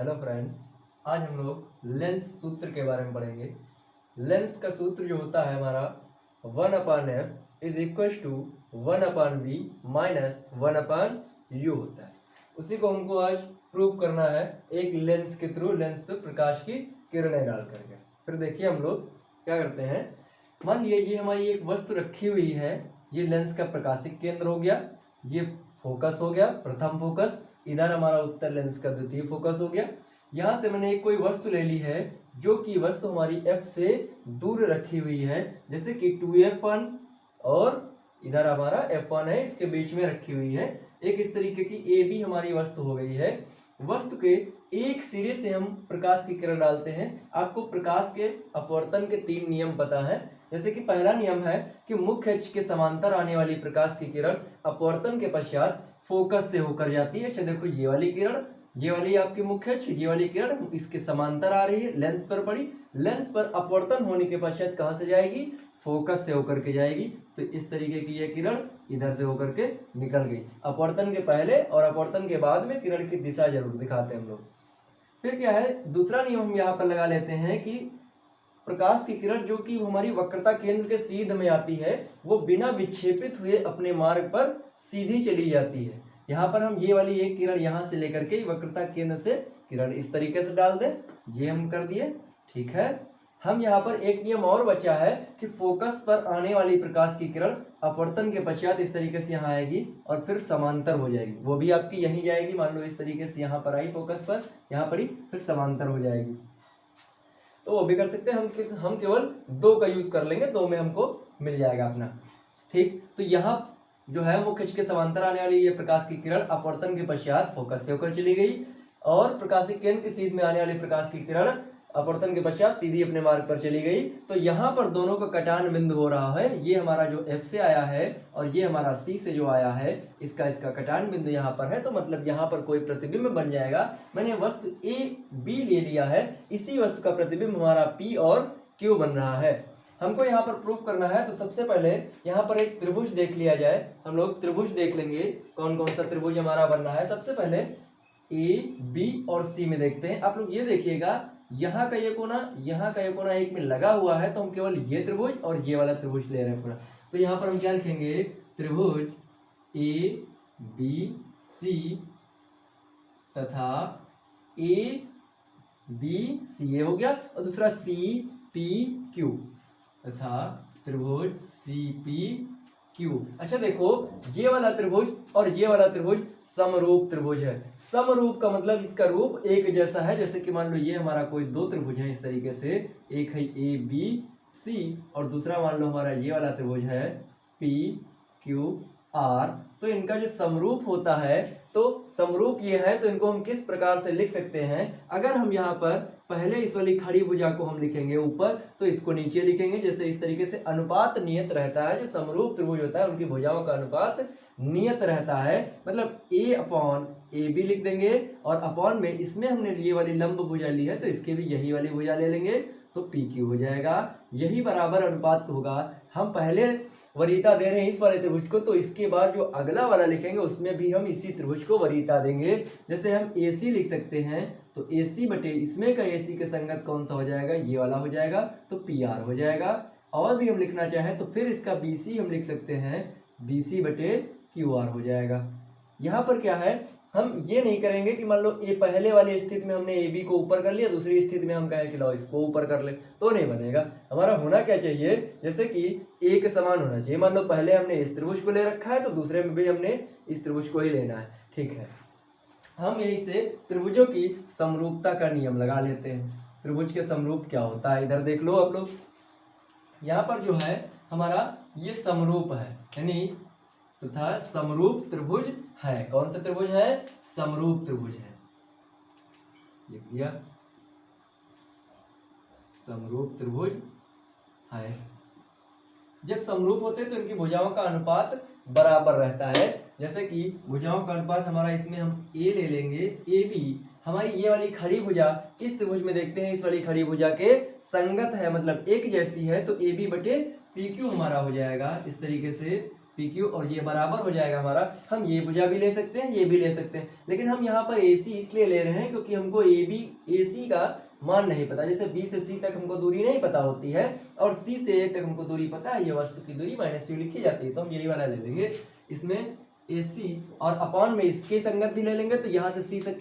Hello friends, आज हम लोग लेंस सूत्र के बारे में पढ़ेंगे। लेंस का सूत्र जो होता है हमारा 1/f is equal to 1/v minus 1/u होता है। उसी को हमको आज प्रूव करना है एक लेंस के थ्रू, लेंस पे प्रकाश की किरणें डाल करके। फिर देखिए हम लोग क्या करते हैं। मान लीजिए ये हमारी एक वस्तु रखी हुई है, ये लेंस का प्रकाशिक केंद्र हो गया, ये फोकस हो गया प्रथम फोकस, इधर हमारा उत्तर लेंस का द्वितीय फोकस हो गया। यहाँ से मैंने एक कोई वस्तु ले ली है जो कि वस्तु हमारी f से दूर रखी हुई है, जैसे कि 2f1 और इधर हमारा f1 है, इसके बीच में रखी हुई है। एक इस तरीके की AB हमारी वस्तु हो गई है। वस्तु के एक सिरे से हम प्रकाश की किरण डालते हैं। आपको प्रकाश के अपवर्तन के 3 नियम पता है। जैसे कि पहला नियम है कि मुख्य अक्ष के समांतर आने वाली प्रकाश की किरण अपवर्तन के पश्चात फोकस से होकर जाती है। अच्छा देखो, ये वाली किरण, ये वाली आपकी मुख्य अक्ष, ये वाली किरण इसके समांतर आ रही है, लेंस पर पड़ी। लेंस पर अपवर्तन होने के पश्चात कहाँ से जाएगी? फोकस से होकर के जाएगी। तो इस तरीके की ये किरण इधर से होकर के निकल गई। अपवर्तन के पहले और अपवर्तन के बाद में किरण की दिशा जरूर दिखाते हैं हम लोग। फिर क्या है, दूसरा नियम हम यहाँ पर लगा लेते हैं कि प्रकाश की किरण जो कि हमारी वक्रता केंद्र के सीध में आती है, वो बिना विक्षेपित हुए अपने मार्ग पर सीधी चली जाती है। यहाँ पर हम ये वाली एक किरण यहाँ से लेकर के वक्रता केंद्र से किरण इस तरीके से डाल दें, ये हम कर दिए, ठीक है। हम यहाँ पर एक नियम और बचा है कि फोकस पर आने वाली प्रकाश की किरण अपवर्तन के पश्चात इस तरीके से यहाँ आएगी और फिर समांतर हो जाएगी। वो भी आपकी यहीं जाएगी, मान लो इस तरीके से यहाँ पर आई फोकस पर, यहाँ पड़ी, फिर समांतर हो जाएगी। तो वो भी कर सकते हैं। हम केवल 2 का यूज कर लेंगे, 2 में हमको मिल जाएगा अपना, ठीक। तो यहाँ जो है मुख्य अक्ष के समांतर आने वाली ये प्रकाश की किरण अपवर्तन के पश्चात फोकस से होकर चली गई, और प्रकाशिक केंद्र की सीध में आने वाली प्रकाश की किरण अपवर्तन के पश्चात सीधी अपने मार्ग पर चली गई। तो यहाँ पर दोनों का कटान बिंदु हो रहा है। ये हमारा जो F से आया है और ये हमारा C से जो आया है, इसका कटान बिंदु यहाँ पर है। तो मतलब यहाँ पर कोई प्रतिबिंब बन जाएगा। मैंने वस्तु A B ले लिया है, इसी वस्तु का प्रतिबिंब हमारा P और Q बन रहा है। हमको यहाँ पर प्रूफ करना है। तो सबसे पहले यहाँ पर एक त्रिभुज देख लिया जाए। हम लोग त्रिभुज देख लेंगे, कौन कौन सा त्रिभुज हमारा बन रहा है। सबसे पहले A B और C में देखते हैं। आप लोग ये देखिएगा, यहाँ का ये कोना, यहाँ का ये कोना एक में लगा हुआ है, तो हम केवल ये त्रिभुज और ये वाला त्रिभुज ले रहे हैं पूरा। तो यहाँ पर हम क्या लिखेंगे? त्रिभुज A B C तथा A B C ये हो गया, और दूसरा C P Q तथा त्रिभुज C P Q। अच्छा देखो, ये वाला त्रिभुज और ये वाला त्रिभुज समरूप त्रिभुज है। समरूप का मतलब इसका रूप एक जैसा है। जैसे कि मान लो ये हमारा कोई 2 त्रिभुज है इस तरीके से, एक है A B C और दूसरा मान लो हमारा ये वाला त्रिभुज है P Q R। तो इनका जो समरूप होता है, तो समरूप ये है, तो इनको हम किस प्रकार से लिख सकते हैं? अगर हम यहाँ पर पहले इस वाली खड़ी भुजा को हम लिखेंगे ऊपर, तो इसको नीचे लिखेंगे। जैसे इस तरीके से अनुपात नियत रहता है। जो समरूप त्रिभुज होता है उनकी भुजाओं का अनुपात नियत रहता है। मतलब A/AB लिख देंगे, और अपॉन में इसमें हमने ये वाली लंब भुजा ली है, तो इसके भी यही वाली भुजा ले लेंगे, तो PQ हो जाएगा। यही बराबर अनुपात होगा। हम पहले वरीयता दे रहे हैं इस वाले त्रिभुज को, तो इसके बाद जो अगला वाला लिखेंगे उसमें भी हम इसी त्रिभुज को वरीयता देंगे। जैसे हम AC लिख सकते हैं, तो AC बटे इसमें का AC के संगत कौन सा हो जाएगा? ये वाला हो जाएगा, तो PR हो जाएगा। और भी हम लिखना चाहें तो फिर इसका BC हम लिख सकते हैं, BC बटे QR हो जाएगा। यहाँ पर क्या है, हम ये नहीं करेंगे कि मान लो ये पहले वाली स्थिति में हमने AB को ऊपर कर लिया, दूसरी स्थिति में हम कहें कि लो इसको ऊपर कर ले, तो नहीं बनेगा। हमारा होना क्या चाहिए? जैसे कि एक समान होना चाहिए। मान लो पहले हमने इस त्रिभुज को ले रखा है, तो दूसरे में भी हमने इस त्रिभुज को ही लेना है, ठीक है। हम यहीं से त्रिभुजों की समरूपता का नियम लगा लेते हैं। त्रिभुज के समरूप क्या होता है, इधर देख लो आप लोग। यहाँ पर जो है हमारा ये समरूप है, यानी तथा समरूप त्रिभुज है। कौन सा त्रिभुज है? समरूप त्रिभुज है, लिख दिया, समरूप त्रिभुज है। जब समरूप होते हैं तो इनकी भुजाओं का अनुपात बराबर रहता है। जैसे कि भुजाओं का अनुपात हमारा, इसमें हम A ले लेंगे, AB हमारी ये वाली खड़ी भुजा इस त्रिभुज में देखते हैं, इस वाली खड़ी भुजा के संगत है, मतलब एक जैसी है, तो AB बटे PQ हमारा हो जाएगा। इस तरीके से पी क्यू, और ये बराबर हो जाएगा हमारा, हम ये भुजा भी ले सकते हैं, ये भी ले सकते हैं, लेकिन हम यहाँ पर ए सी इसलिए ले रहे हैं क्योंकि हमको ए सी का मान नहीं पता। जैसे बी से सी तक हमको दूरी नहीं पता होती है और सी से ए तक हमको दूरी पता है, ये वस्तु की दूरी -u लिखी जाती है, तो हम यही वाला ले लेंगे। इसमें ए सी और अपॉन में इसके संगत भी ले लेंगे, तो यहाँ से सी से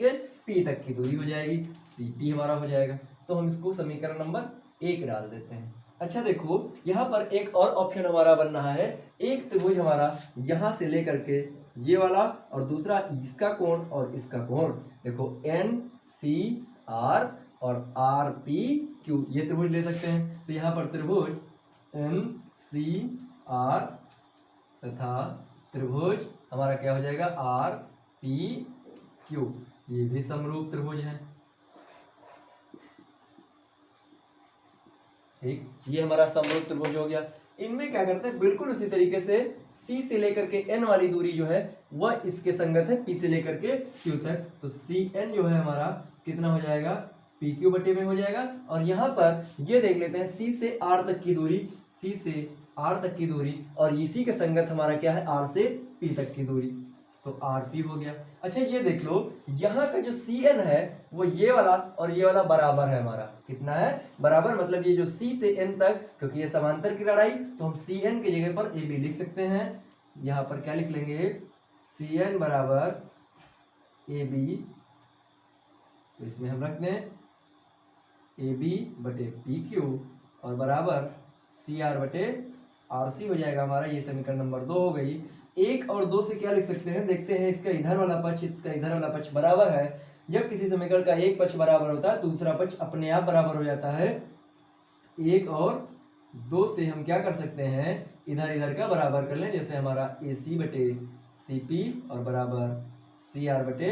पी तक की दूरी हो जाएगी, सी पी हमारा हो जाएगा। तो हम इसको समीकरण नंबर 1 डाल देते हैं। अच्छा देखो, यहाँ पर एक और ऑप्शन हमारा बन रहा है, एक त्रिभुज हमारा यहाँ से लेकर के ये वाला और दूसरा इसका कोण और इसका कोण, देखो एन सी आर और आर पी क्यू, ये त्रिभुज ले सकते हैं। तो यहाँ पर त्रिभुज एन सी आर तथा त्रिभुज हमारा क्या हो जाएगा, आर पी क्यू, ये भी समरूप त्रिभुज है। ठीक, ये हमारा समरूप त्रिभुज हो गया। इनमें क्या करते हैं, बिल्कुल उसी तरीके से C से लेकर के N वाली दूरी जो है वह इसके संगत है P से लेकर के Q तक। तो CN जो है हमारा कितना हो जाएगा, PQ बटे में हो जाएगा। और यहाँ पर ये देख लेते हैं C से R तक की दूरी, C से R तक की दूरी, और इसी के संगत हमारा क्या है, R से P तक की दूरी, तो RP हो गया। अच्छा ये देख लो, यहाँ का जो CN है वो ये वाला और ये वाला बराबर है हमारा, कितना है, बराबर, मतलब ये जो C से N तक, क्योंकि ये समांतर की लड़ाई, तो हम CN की जगह पर AB लिख सकते हैं। यहाँ पर क्या लिख लेंगे, CN बराबर AB, तो इसमें हम रख दें AB बटे PQ और बराबर CR बटे RC हो जाएगा हमारा। ये समीकरण नंबर 2 हो गई। 1 और 2 से क्या लिख सकते हैं, देखते हैं। इसका इधर वाला पक्ष इसका इधर वाला पक्ष बराबर है। जब किसी समीकरण का एक पक्ष बराबर होता है दूसरा पक्ष अपने आप बराबर हो जाता है। 1 और 2 से हम क्या कर सकते हैं, इधर इधर का बराबर कर लें। जैसे हमारा AC बटे CP और बराबर CR बटे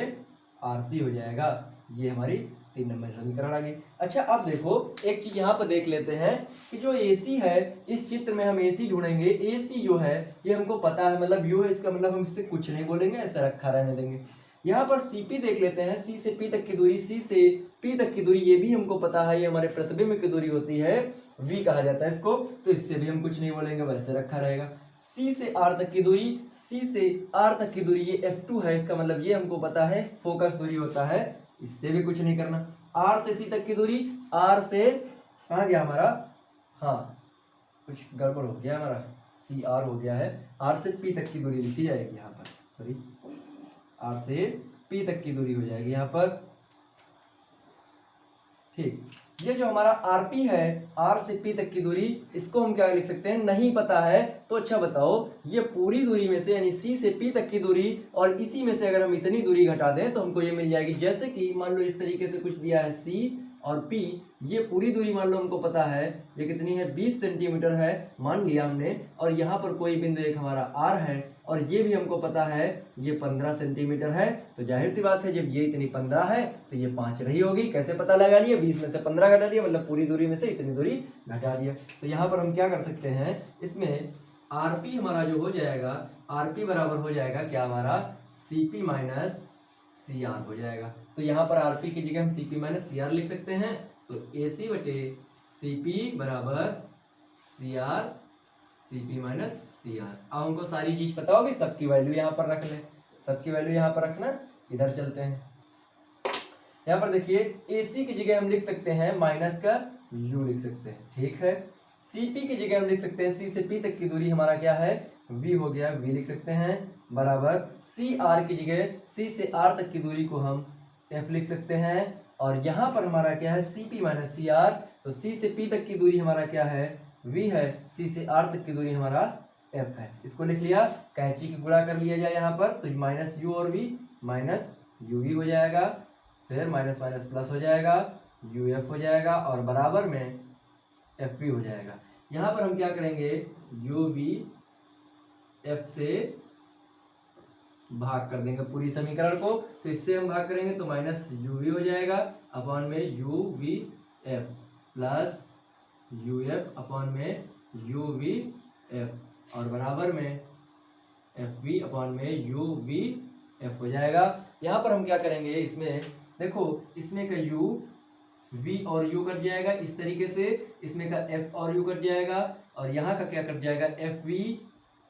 RC हो जाएगा। ये हमारी 3 नंबर समीकरण आ गई। अच्छा अब देखो, एक चीज यहाँ पर देख लेते हैं कि जो AC है, इस चित्र में हम AC ढूंढेंगे। AC जो है ये हमको पता है, मतलब U है, इसका मतलब हम इससे कुछ नहीं बोलेंगे, ऐसा रखा रहने देंगे। यहाँ पर CP देख लेते हैं, C से P तक की दूरी, C से P तक की दूरी ये भी हमको पता है, ये हमारे प्रतिबिंब की दूरी होती है, V कहा जाता है इसको, तो इससे भी हम कुछ नहीं बोलेंगे, वैसे रखा रहेगा। C से R तक की दूरी, C से R तक की दूरी ये F2 है, इसका मतलब ये हमको पता है, फोकस दूरी होता है, इससे भी कुछ नहीं करना। R से C तक की दूरी, R से कहाँ गया हमारा, हाँ कुछ गड़बड़ हो गया हमारा, CR हो गया है। R से P तक की दूरी लिखी जाएगी यहाँ पर, सॉरी, R से P तक की दूरी हो जाएगी यहाँ पर। ठीक, ये जो हमारा RP है, R से P तक की दूरी, इसको हम क्या लिख सकते हैं, नहीं पता है तो अच्छा बताओ, ये पूरी दूरी में से यानी C से P तक की दूरी और इसी में से अगर हम इतनी दूरी घटा दें तो हमको ये मिल जाएगी। जैसे कि मान लो इस तरीके से कुछ दिया है C और P, ये पूरी दूरी मान लो हमको पता है ये कितनी है, 20 सेंटीमीटर है मान लिया हमने, और यहाँ पर कोई बिंदु एक हमारा R है और ये भी हमको पता है ये 15 सेंटीमीटर है। तो जाहिर सी बात है जब ये इतनी 15 है तो ये 5 रही होगी। कैसे पता लगा लिया, 20 में से 15 घटा दिया, मतलब पूरी दूरी में से इतनी दूरी घटा दिया। तो यहाँ पर हम क्या कर सकते हैं, इसमें RP हमारा जो हो जाएगा, RP बराबर हो जाएगा क्या हमारा, CP माइनस CR हो जाएगा। तो यहाँ पर RP की जगह हम CP माइनस CR लिख सकते हैं। तो AC बटे CP बराबर CR, CP माइनस CR। अब हमको सारी चीज पता होगी, सबकी वैल्यू यहाँ पर रख लें, सबकी वैल्यू यहाँ पर रखना। इधर चलते हैं, यहाँ पर देखिए AC की जगह हम लिख सकते हैं माइनस का U लिख सकते हैं, ठीक है। CP की जगह हम लिख सकते हैं C से P तक की दूरी हमारा क्या है, V हो गया, V लिख सकते हैं, बराबर CR की जगह C से R तक की दूरी को हम F लिख सकते हैं। और यहाँ पर हमारा क्या है, CP माइनस CR, तो C से P तक की दूरी हमारा क्या है, V है, C से R तक की दूरी हमारा F है। इसको लिख लिया, कैंची की गुणा कर लिया जाए यहाँ पर, तो माइनस U और V माइनस UV हो जाएगा, फिर माइनस माइनस प्लस हो जाएगा, UF हो जाएगा और बराबर में FV हो जाएगा। यहाँ पर हम क्या करेंगे, UV F से भाग कर देंगे पूरी समीकरण को, तो इससे हम भाग करेंगे तो माइनस UV हो जाएगा अपॉन में UVF प्लस UF अपॉन में UVF और बराबर में FV अपॉन में UVF हो जाएगा। यहाँ पर हम क्या करेंगे, इसमें देखो, इसमें का U V और U कट जाएगा इस तरीके से, इसमें का F और U कट जाएगा और यहाँ का क्या कट जाएगा, FV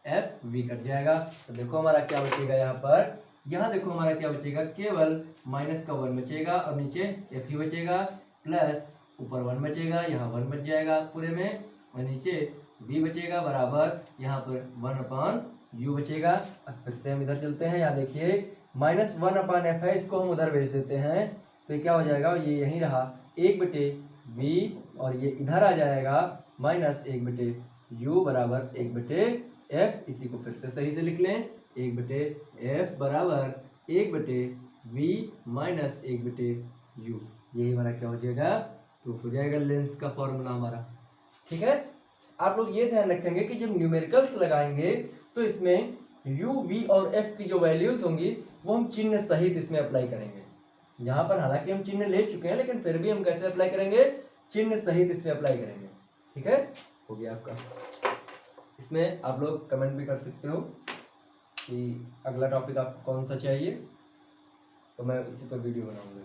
एफ वी कट जाएगा। तो देखो हमारा क्या बचेगा यहाँ पर, यहाँ देखो हमारा क्या बचेगा, केवल माइनस का 1 बचेगा और नीचे एफ ही बचेगा, प्लस ऊपर 1 बचेगा, यहाँ 1 बच जाएगा पूरे में, और नीचे v बचेगा बराबर यहाँ पर 1/u बचेगा। अब फिर से हम इधर चलते हैं, यहाँ देखिए -1/f है, इसको हम उधर भेज देते हैं तो ये क्या हो जाएगा, ये यहीं रहा 1/v और ये इधर आ जाएगा -1/u बराबर 1/f। इसी को फिर से सही से लिख लें, 1/f बराबर 1/v माइनस 1/u। यही हमारा क्या हो जाएगा, प्रूफ हो जाएगा लेंस का फॉर्मूला हमारा। ठीक है, आप लोग ये ध्यान रखेंगे कि जब न्यूमेरिकल्स लगाएंगे तो इसमें u, v और f की जो वैल्यूज होंगी वो हम चिन्ह सहित इसमें अप्लाई करेंगे। यहाँ पर हालांकि हम चिन्ह ले चुके हैं लेकिन फिर भी हम कैसे अप्लाई करेंगे, चिन्ह सहित इसमें अप्लाई करेंगे। ठीक है, हो गया आपका। इसमें आप लोग कमेंट भी कर सकते हो कि अगला टॉपिक आपको कौन सा चाहिए, तो मैं उसी पर वीडियो बनाऊंगा।